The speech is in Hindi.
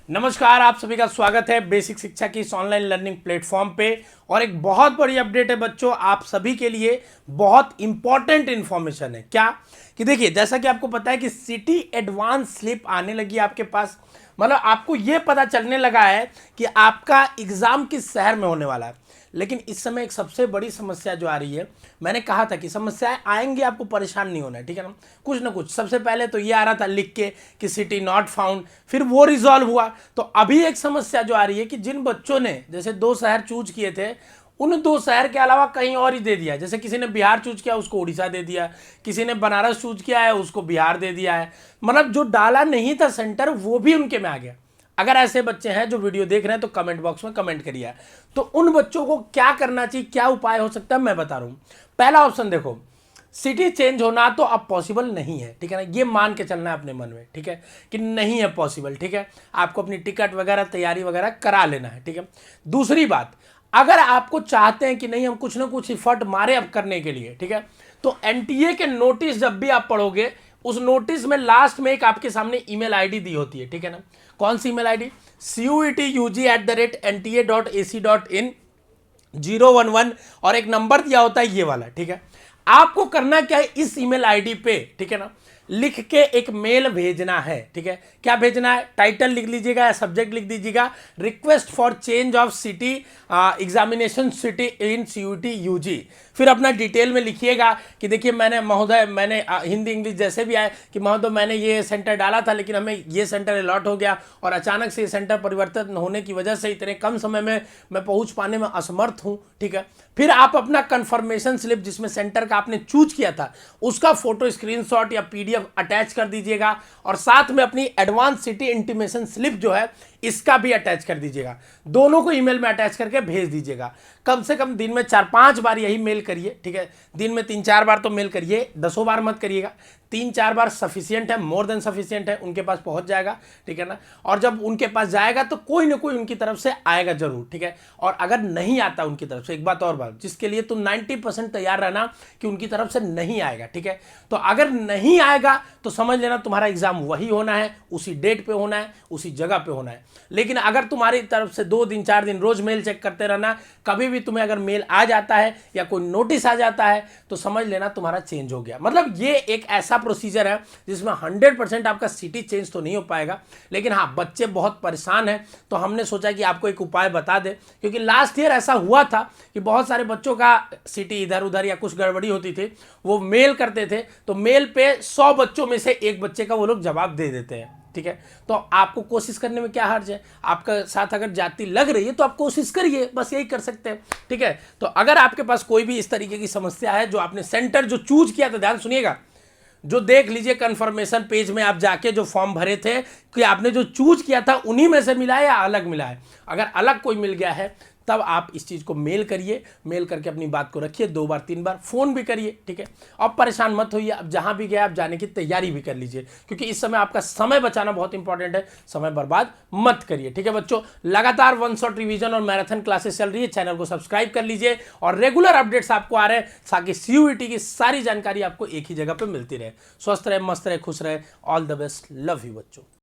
नमस्कार, आप सभी का स्वागत है बेसिक शिक्षा की इस ऑनलाइन लर्निंग प्लेटफॉर्म पे। और एक बहुत बड़ी अपडेट है बच्चों, आप सभी के लिए बहुत इंपॉर्टेंट इंफॉर्मेशन है। क्या कि देखिए, जैसा कि आपको पता है कि सिटी एडवांस स्लिप आने लगी आपके पास, मतलब आपको ये पता चलने लगा है कि आपका एग्जाम किस शहर में होने वाला है। लेकिन इस समय एक सबसे बड़ी समस्या जो आ रही है, मैंने कहा था कि समस्याएं आएंगी, आपको परेशान नहीं होना है, ठीक है ना कुछ। सबसे पहले तो ये आ रहा था लिख के कि सिटी नॉट फाउंड, फिर वो रिजॉल्व हुआ। तो अभी एक समस्या जो आ रही है कि जिन बच्चों ने जैसे 2 शहर चूज किए थे, उन 2 शहर के अलावा कहीं और ही दे दिया। जैसे किसी ने बिहार चूज किया, उसको उड़ीसा दे दिया, किसी ने बनारस चूज किया है, उसको बिहार दे दिया है। मतलब जो डाला नहीं था सेंटर, वो भी उनके में आ गया। अगर ऐसे बच्चे हैं जो वीडियो देख रहे हैं तो कमेंट बॉक्स में कमेंट करिए। तो उन बच्चों को क्या करना चाहिए, क्या उपाय हो सकता है, मैं बता रहा हूं। पहला ऑप्शन देखो, सिटी चेंज होना तो अब पॉसिबल नहीं है, ठीक है ना। ये मान के चलना है अपने मन में, ठीक है, कि नहीं है पॉसिबल, ठीक है। आपको अपनी टिकट वगैरह तैयारी वगैरह करा लेना है, ठीक है। दूसरी बात, अगर आपको चाहते हैं कि नहीं हम कुछ ना कुछ इफर्ट मारे अब करने के लिए, ठीक है, तो एनटीए के नोटिस जब भी आप पढ़ोगे, उस नोटिस में लास्ट में एक आपके सामने ईमेल आईडी दी होती है, ठीक है ना। कौन सी ईमेल आईडी? CUETUG@nta.ac.in 011 और एक नंबर दिया होता है ये वाला, ठीक है। आपको करना क्या है, इस ईमेल आईडी पे, ठीक है ना, लिख के एक मेल भेजना है, ठीक है। क्या भेजना है? टाइटल लिख लीजिएगा या सब्जेक्ट लिख दीजिएगा, request for change of city examination city in CUET UG। फिर अपना डिटेल में लिखिएगा कि देखिए मैंने हिंदी इंग्लिश जैसे भी आए कि महोदय मैंने ये सेंटर डाला था, लेकिन हमें ये सेंटर अलॉट हो गया और अचानक से ये सेंटर परिवर्तन होने की वजह से इतने कम समय में मैं पहुंच पाने में असमर्थ हूं, ठीक है। फिर आप अपना कंफर्मेशन स्लिप जिसमें सेंटर का आपने चूज किया था, उसका फोटो स्क्रीनशॉट या PDF अटैच कर दीजिएगा, और साथ में अपनी एडवांस सिटी इंटीमेशन स्लिप जो है इसका भी अटैच कर दीजिएगा। दोनों को ईमेल में अटैच करके भेज दीजिएगा। कम से कम दिन में 4-5 बार यही मेल करिए, ठीक है। दिन में 3-4 बार तो मेल करिए, 10 बार मत करिएगा। 3-4 बार सफिशियंट है, मोर देन सफिशियंट है, उनके पास पहुंच जाएगा, ठीक है ना। और जब उनके पास जाएगा तो कोई ना कोई उनकी तरफ से आएगा जरूर, ठीक है। और अगर नहीं आता उनकी तरफ से, एक बात और बात, जिसके लिए तुम 90% तैयार रहना कि उनकी तरफ से नहीं आएगा, ठीक है। तो अगर नहीं आएगा तो समझ लेना तुम्हारा एग्जाम वही होना है, उसी डेट पे होना है, उसी जगह पे होना है। लेकिन अगर तुम्हारी तरफ से 2 दिन 4 दिन रोज मेल चेक करते रहना, कभी भी तुम्हें अगर मेल आ जाता है या कोई नोटिस आ जाता है तो समझ लेना तुम्हारा चेंज हो गया। मतलब ये एक ऐसा प्रोसीजर है जिसमें 100% आपका सिटी चेंज तो नहीं हो पाएगा, लेकिन हाँ बच्चे बहुत परेशान हैं, तो हमने सोचा कि आपको एक उपाय बता दे। क्योंकि लास्ट ईयर ऐसा हुआ था कि बहुत सारे बच्चों का सिटी इधर उधर या कुछ गड़बड़ी होती थी, वो मेल करते थे तो मेल पे 100 बच्चों में से एक बच्चे का वो लोग जवाब दे देते हैं, ठीक है। तो आपको कोशिश करने में क्या हर्ज है? आपका साथ अगर जाति लग रही है तो आप कोशिश करिए, बस यही कर सकते हैं, ठीक है। तो अगर आपके पास कोई भी इस तरीके की समस्या है, जो आपने सेंटर जो चूज किया था, ध्यान सुनिएगा, जो देख लीजिए कंफर्मेशन पेज में आप जाके जो फॉर्म भरे थे कि आपने जो चूज किया था उन्हीं में से मिला है या अलग मिला है। अगर अलग कोई मिल गया है तब आप इस चीज़ को मेल करिए, मेल करके अपनी बात को रखिए, 2 बार 3 बार फ़ोन भी करिए, ठीक है। अब परेशान मत होइए, अब जहाँ भी गए आप जाने की तैयारी भी कर लीजिए, क्योंकि इस समय आपका समय बचाना बहुत इंपॉर्टेंट है, समय बर्बाद मत करिए, ठीक है बच्चों। लगातार 1 शॉट रिवीजन और मैराथन क्लासेस चल रही है, चैनल को सब्सक्राइब कर लीजिए और रेगुलर अपडेट्स आपको आ रहे हैं, ताकि CUET की सारी जानकारी आपको एक ही जगह पर मिलती रहे। स्वस्थ रहे, मस्त रहे, खुश रहे। All the best, love you बच्चों।